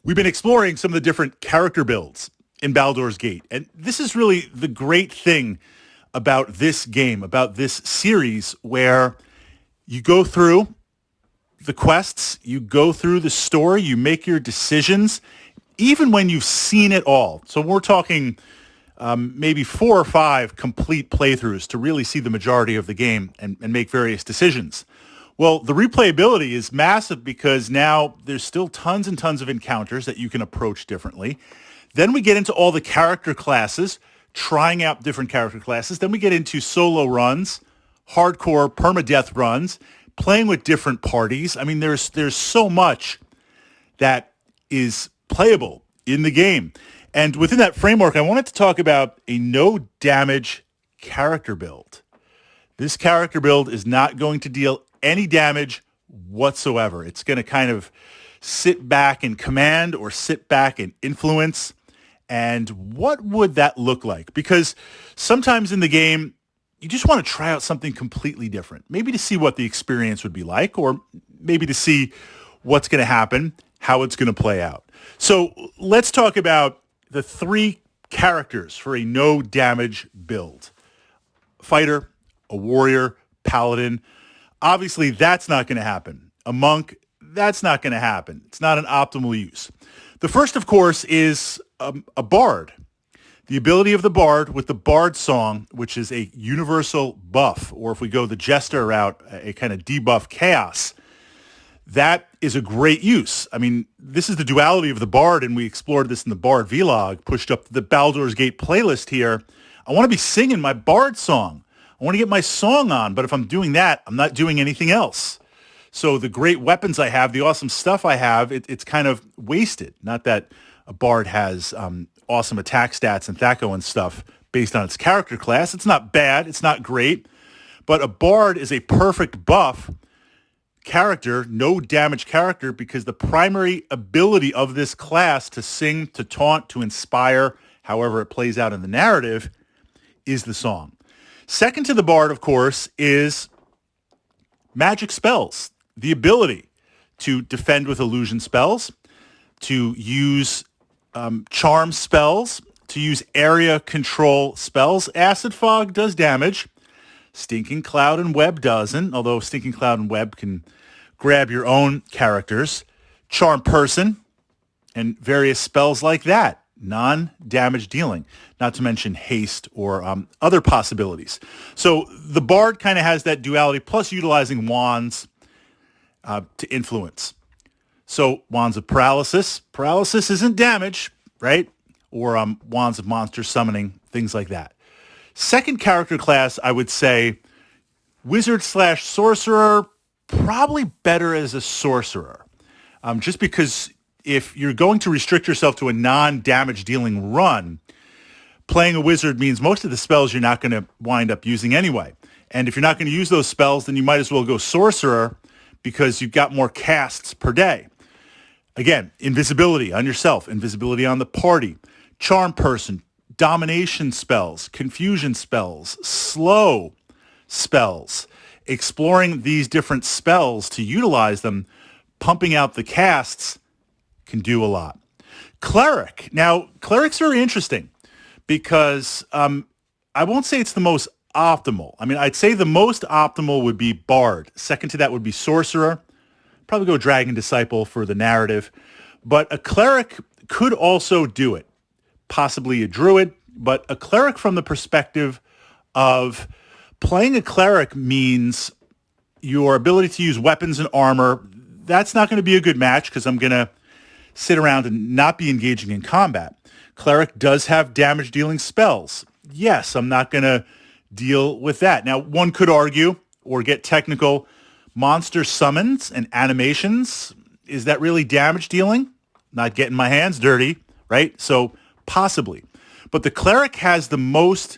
We've been exploring some of the different character builds in Baldur's Gate, and this is really the great thing about this game, about this series, where you go through the quests, you go through the story, you make your decisions, even when you've seen it all. So we're talking maybe 4 or 5 complete playthroughs to really see the majority of the game and make various decisions. Well, the replayability is massive because now there's still tons and tons of encounters that you can approach differently. Then we get into all the character classes, trying out different character classes. Then we get into solo runs, hardcore permadeath runs, playing with different parties. I mean, there's so much that is playable in the game. And within that framework, I wanted to talk about a no damage character build. This character build is not going to deal any damage whatsoever. It's going to kind of sit back and command or sit back and influence. And what would that look like? Because sometimes in the game, you just want to try out something completely different, maybe to see what the experience would be like, or maybe to see what's going to happen, how it's going to play out. So let's talk about the 3 characters for a no damage build. Fighter, a warrior, paladin. Obviously, that's not going to happen. A monk, that's not going to happen. It's not an optimal use. The first, of course, is a bard. The ability of the bard with the bard song, which is a universal buff, or if we go the jester route, a kind of debuff chaos. That is a great use. I mean, this is the duality of the bard, and we explored this in the bard vlog, pushed up the Baldur's Gate playlist here. I want to be singing my bard song. I want to get my song on, but if I'm doing that, I'm not doing anything else. So the great weapons I have, the awesome stuff I have, it's kind of wasted. Not that a bard has awesome attack stats and THAC0 and stuff based on its character class. It's not bad. It's not great. But a bard is a perfect buff character, no damage character, because the primary ability of this class to sing, to taunt, to inspire, however it plays out in the narrative, is the song. Second to the bard, of course, is magic spells. The ability to defend with illusion spells, to use charm spells, to use area control spells. Acid Fog does damage. Stinking Cloud and Web doesn't, although Stinking Cloud and Web can grab your own characters. Charm Person and various spells like that. Non-damage dealing, not to mention haste or other possibilities. So the bard kind of has that duality, plus utilizing wands to influence. So wands of paralysis. Paralysis isn't damage, right? Or wands of monster summoning, things like that. Second character class, I would say wizard/sorcerer, probably better as a sorcerer. Just because if you're going to restrict yourself to a non-damage dealing run, playing a wizard means most of the spells you're not going to wind up using anyway. And if you're not going to use those spells, then you might as well go sorcerer because you've got more casts per day. Again, invisibility on yourself, invisibility on the party, charm person, domination spells, confusion spells, slow spells. Exploring these different spells to utilize them, pumping out the casts, can do a lot. Cleric. Now, cleric's very interesting because I won't say it's the most optimal. I mean, I'd say the most optimal would be bard. Second to that would be sorcerer. Probably go dragon disciple for the narrative. But a cleric could also do it. Possibly a druid, but a cleric from the perspective of playing a cleric means your ability to use weapons and armor. That's not going to be a good match because I'm going to sit around and not be engaging in combat. Cleric does have damage dealing spells. Yes, I'm not going to deal with that. Now, one could argue or get technical, monster summons and animations, is that really damage dealing? Not getting my hands dirty, right? So possibly. But the cleric has the most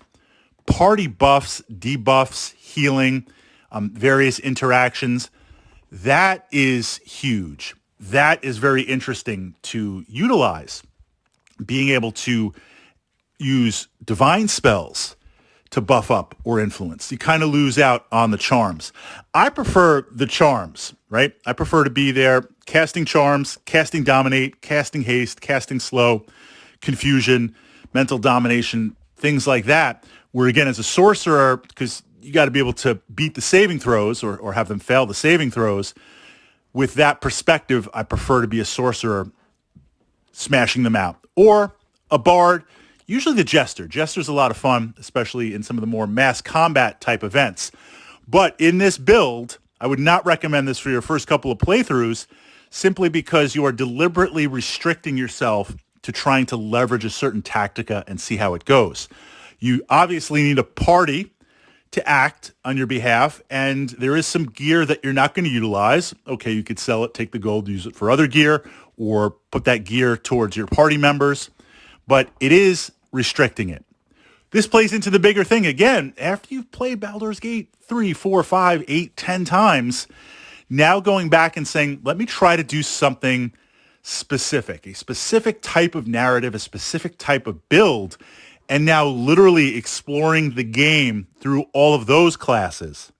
party buffs, debuffs, healing, various interactions. That is huge. That is very interesting to utilize. Being able to use divine spells to buff up or influence. You kind of lose out on the charms. I prefer the charms, right? I prefer to be there casting charms, casting dominate, casting haste, casting slow, confusion, mental domination, things like that, where again, as a sorcerer, because you got to be able to beat the saving throws or have them fail the saving throws, with that perspective, I prefer to be a sorcerer smashing them out. Or a bard, usually the jester. Jester's a lot of fun, especially in some of the more mass combat type events. But in this build, I would not recommend this for your first couple of playthroughs, simply because you are deliberately restricting yourself to trying to leverage a certain tactica and see how it goes. You obviously need a party to act on your behalf, and there is some gear that you're not going to utilize. Okay, you could sell it, take the gold, use it for other gear, or put that gear towards your party members, but it is restricting it. This plays into the bigger thing. Again, after you've played Baldur's Gate 3, 4, 5, 8, 10 times, now going back and saying, let me try to do something specific, a specific type of narrative, a specific type of build, and now literally exploring the game through all of those classes.